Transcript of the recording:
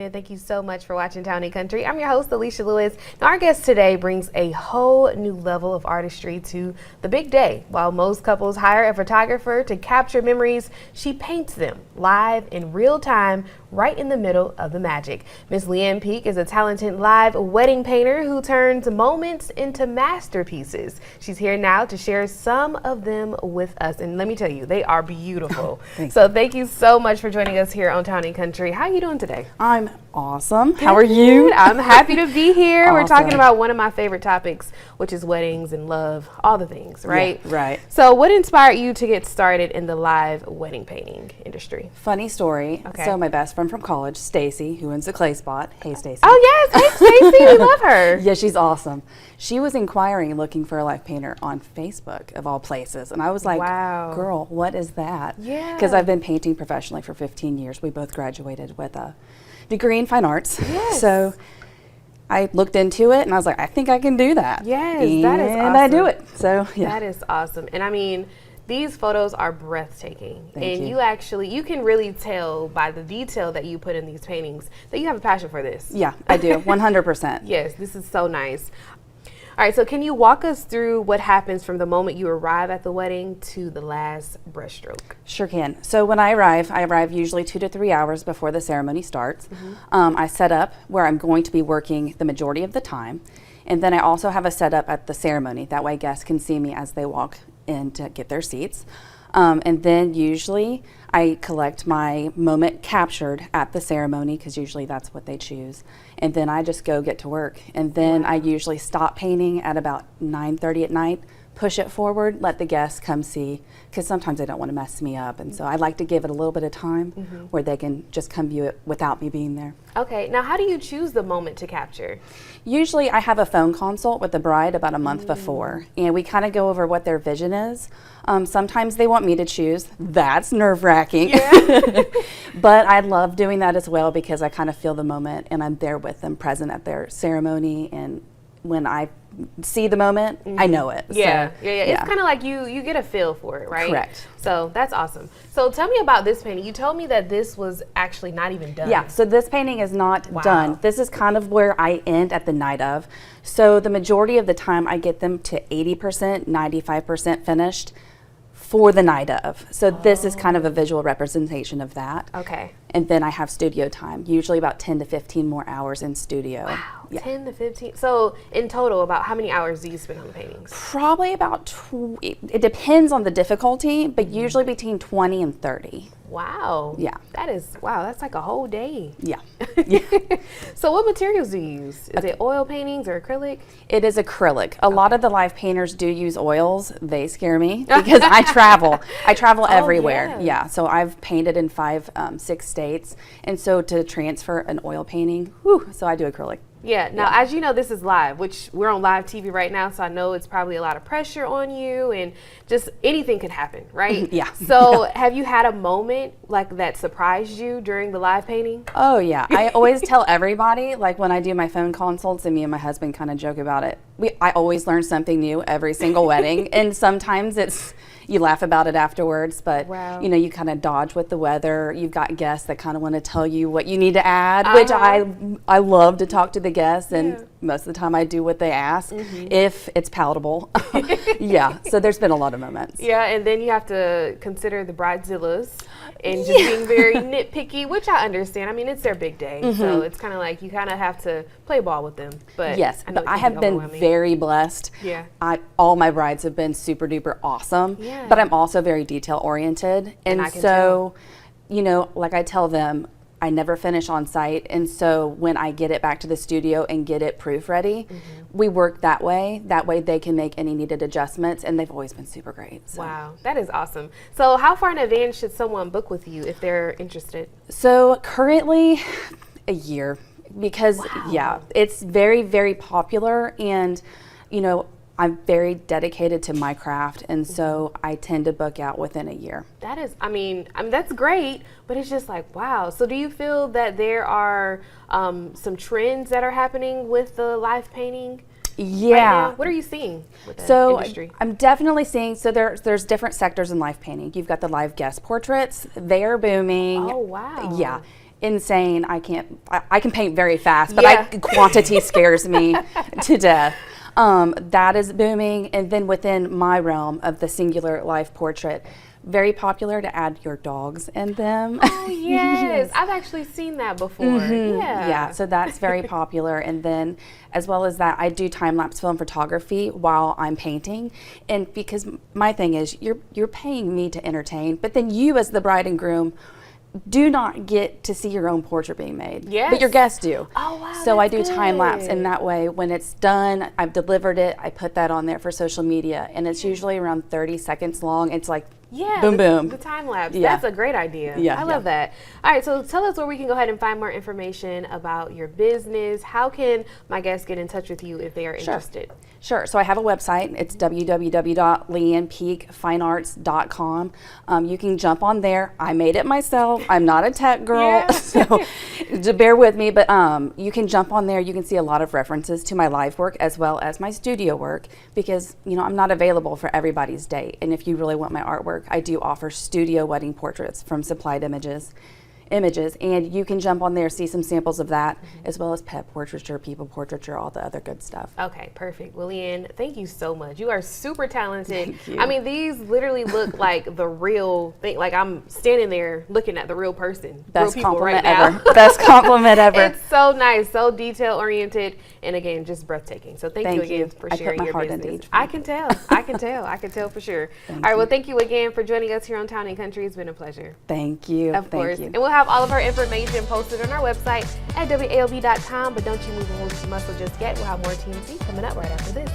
And thank you so much for watching Town and Country. I'm your host, Alicia Lewis. Now, our guest today brings a whole new level of artistry to the big day. While most couples hire a photographer to capture memories, she paints them live in real time, right in the middle of the magic. Miss Leanne Peek is a talented live wedding painter who turns moments into masterpieces. She's here now to share some of them with us. And let me tell you, they are beautiful. Thank you so much for joining us here on Town and Country. How are you doing today? I'm awesome. How are you? I'm happy to be here. Awesome. We're talking about one of my favorite topics, which is weddings and love, all the things, right? Yeah, right. So what inspired you to get started in the live wedding painting industry? Funny story. Okay. So my best friend from college, Stacy, who owns the Clay Spot. Hey, Stacy. Oh, yes. Hey, Stacy. We love her. Yeah, she's awesome. She was inquiring, looking for a live painter on Facebook, of all places. And I was like, wow, girl, what is that? Yeah. Because I've been painting professionally for 15 years. We both graduated with a degree in fine arts. Yes. So I looked into it and I was like, I think I can do that. Yes, and that is awesome. And I do it. So, yeah. That is awesome. And I mean, these photos are breathtaking. Thank you. You can really tell by the detail that you put in these paintings that you have a passion for this. Yeah, I do, 100%. Yes, this is so nice. All right, so can you walk us through what happens from the moment you arrive at the wedding to the last brushstroke? Sure can. So when I arrive usually 2 to 3 hours before the ceremony starts. I set up where I'm going to be working the majority of the time. And then I also have a setup at the ceremony. That way guests can see me as they walk in to get their seats. And then usually I collect my moment captured at the ceremony, because usually that's what they choose. And then I just go get to work. And then I usually stop painting at about 9:30 at night, push it forward, let the guests come see, because sometimes they don't want to mess me up. And so I like to give it a little bit of time where they can just come view it without me being there. Okay, now how do you choose the moment to capture? Usually I have a phone consult with the bride about a month before, and we kind of go over what their vision is. Sometimes they want me to choose. That's nerve-wracking. Yeah. But I love doing that as well, because I kind of feel the moment and I'm there with them, present at their ceremony, and when I see the moment, I know it. Yeah, so, yeah. It's kind of like you get a feel for it, right? Correct. So that's awesome. So tell me about this painting. You told me that this was actually not even done. Yeah, so this painting is not done. This is kind of where I end at the night of. So the majority of the time I get them to 80%, 95% finished for the night of. So this is kind of a visual representation of that. Okay. And then I have studio time, usually about 10 to 15 more hours in studio. Wow, yeah. 10 to 15. So in total, about how many hours do you spend on the paintings? Probably about, it depends on the difficulty, but usually between 20 and 30. Wow. Yeah. That's like a whole day. Yeah. So what materials do you use? Is it oil paintings or acrylic? It is acrylic. A lot of the live painters do use oils. They scare me because I travel. I travel everywhere. Yeah. So I've painted in 6 states. And so to transfer an oil painting, so I do acrylic. Yeah. Now, as you know, this is live, which we're on live TV right now. So I know it's probably a lot of pressure on you, and just anything could happen, right? Yeah. So have you had a moment like that surprised you during the live painting? Oh, yeah. I always tell everybody, like when I do my phone consults, and me and my husband kind of joke about it, I always learn something new every single wedding. And sometimes you laugh about it afterwards, but you know, you kind of dodge with the weather. You've got guests that kind of want to tell you what you need to add, which I love to talk to the guests, and most of the time I do what they ask, if it's palatable. Yeah, so there's been a lot of moments. Yeah, and then you have to consider the bridezillas and just being very nitpicky, which I understand. I mean, it's their big day, so it's kind of like you kind of have to play ball with them. But yes, but I have been very blessed. Yeah, all my brides have been super duper awesome. Yeah. But I'm also very detail oriented, and so, you know, like I tell them, I never finish on site, and so when I get it back to the studio and get it proof ready, we work that way. That way they can make any needed adjustments, and they've always been super great. So. Wow, that is awesome. So how far in advance should someone book with you if they're interested? So currently, a year, because yeah, it's very, very popular, and you know, I'm very dedicated to my craft, and so I tend to book out within a year. That is, I mean that's great, but it's just like, wow. So do you feel that there are some trends that are happening with the live painting? Yeah. Right now? What are you seeing with the industry? I'm definitely seeing, so there's different sectors in live painting. You've got the live guest portraits. They are booming. Oh, wow. Yeah. insane. I can paint very fast, but quantity scares me to death. That is booming. And then within my realm of the singular life portrait, very popular to add your dogs in them. Oh, yes. I've actually seen that before. Yeah, so that's very popular. And then as well as that, I do time-lapse film photography while I'm painting. And because my thing is, you're paying me to entertain, but then you as the bride and groom do not get to see your own portrait being made. Yes. But your guests do. Oh, wow. So I do good. time lapse, and that way when it's done, I've delivered it, I put that on there for social media, and it's usually around 30 seconds long. It's like boom, boom. The time lapse. Yeah. That's a great idea. Yeah, I love that. All right, so tell us where we can go ahead and find more information about your business. How can my guests get in touch with you if they are interested? Sure. So I have a website. It's www.leannepeekfinearts.com. You can jump on there. I made it myself. I'm not a tech girl, so bear with me. But you can jump on there. You can see a lot of references to my live work as well as my studio work, because I'm not available for everybody's date. And if you really want my artwork, I do offer studio wedding portraits from supplied images, and you can jump on there, see some samples of that, as well as pet portraiture, people portraiture, all the other good stuff. Okay, perfect. Well, Leanne, thank you so much. You are super talented. Thank you. I mean, these literally look like the real thing. Like I'm standing there looking at the real person. Best real people compliment right ever. now. Best compliment ever. It's so nice, so detail oriented, and again, just breathtaking. So thank you again for I sharing put my your heart business. into each I can tell. I can tell. I can tell for sure. All right. Well, thank you again for joining us here on Town and Country. It's been a pleasure. Thank you. Of course. Thank you. And we'll have all of our information posted on our website at walb.com. But don't you move a muscle just yet. We'll have more TNT coming up right after this.